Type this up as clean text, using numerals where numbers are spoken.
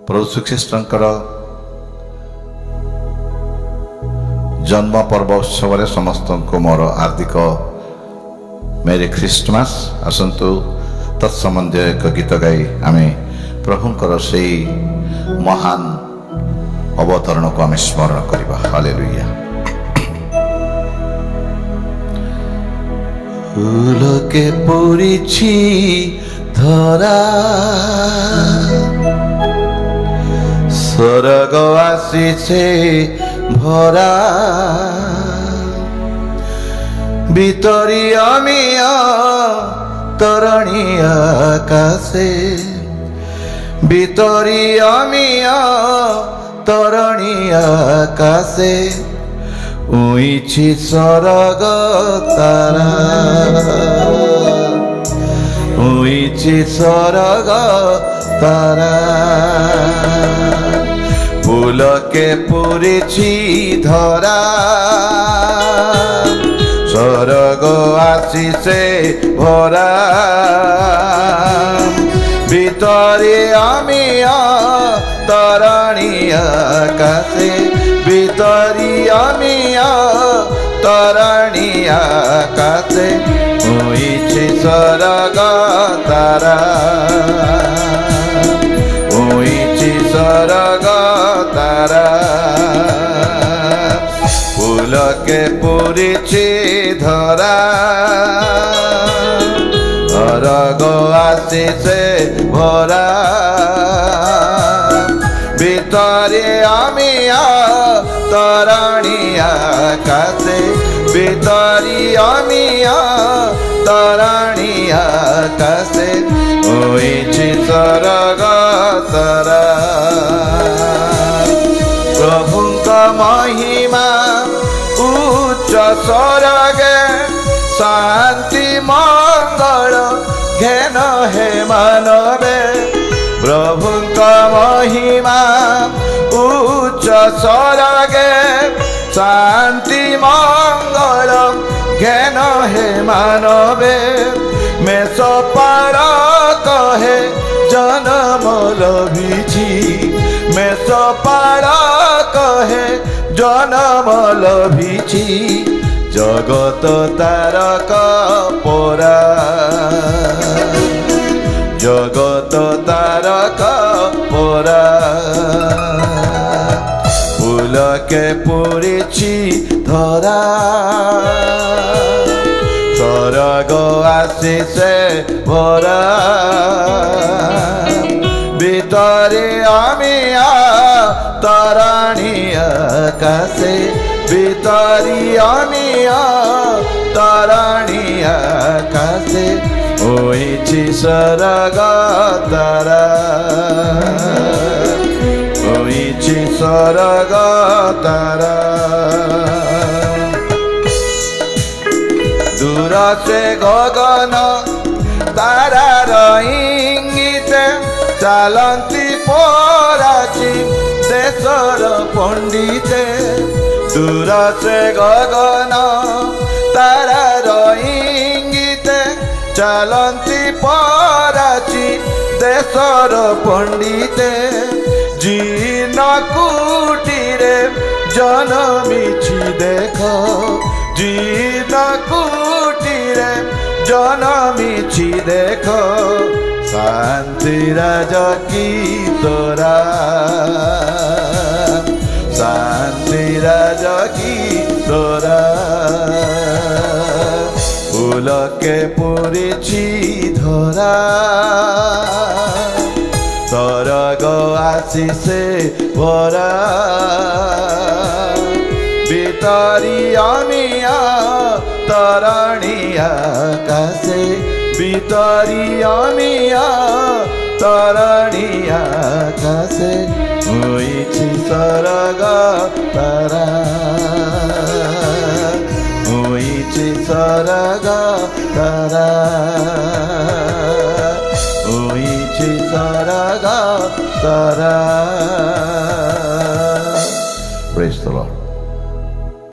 प्रभु श्रीकृष्णଙ୍କର जन्म पर्व उत्सव समस्त को मोर हार्दिक मेरी ख्रीष्टमास। आसतु तत्संबंधी एक गीत गाई आम प्रभुंकर से महान अवतरण को आम स्मरण करवा। हालेलुया। फूलके परिछि धरा स्वर्ग आसीছে भरा ভিতরি আমি তরণী আকাশে ভিতরি আমি তরণী আকাশে উইছি স্বর্গ তারা উইছি স্বর্গ তারা ফুলকে পুরিছি ধরা স্বর্গ আসিছে ভরা ভিতরে আমি তরণী আকাশে ভিতরি আমি তরণী আকাশে উইছি স্বর্গ তারা উইছি স্বর্গ তারা ফুলকে পুরিছি ধরা স্বর্গ আসিছে ভরা ভিতরে আমি তরণী আকাশে ভিতরি আমি তরণী আকাশে উইছি স্বর্গ তারা প্রভুঙ্ক মহিমা উচ্চ স্বর্গে শান্তি মঙ্গল ঘেন হে মানবে প্রভুঙ্ক মহিমা উচ্চ স্বর্গে শান্তি মঙ্গল ঘেন হে মানবে মেষ পার কহে জনম লভিছি মেষ পার কহে জনম লভিছি জগত তারক পরা জগত তারক পরা ফুলকে পুরিছি ধরা স্বর্গ আসিছে ভরা ভিতরে আমি তরণী আকাশে ভিতরি আমি তরণী আকাশে উইছি স্বর্গ তারা উইছি স্বর্গ তারা দূর সে গগন তারার ইঙ্গিতে চালন্তি পরাচি দেশর পণ্ডিতে দূর সে গগন তারার ইঙ্গিতে চালন্তি পরাচি দেশর পণ্ডিতে জীর্ণ কুটিরে জনমিছি দেখ জীর্ণ কুটিরে জনমিছি দেখ শান্তি রাজ কি তোরা শান্তি রাজ কি তোরা ফুলকে পুরিছি ধরা স্বর্গ আসিছে ভরা ভিতরি আমি তরণী আকাশে ভিতরি আমি তরণী আকাশে উইছি স্বর্গ তারা উইছি স্বর্গ তারা উইছি স্বর্গ তারা।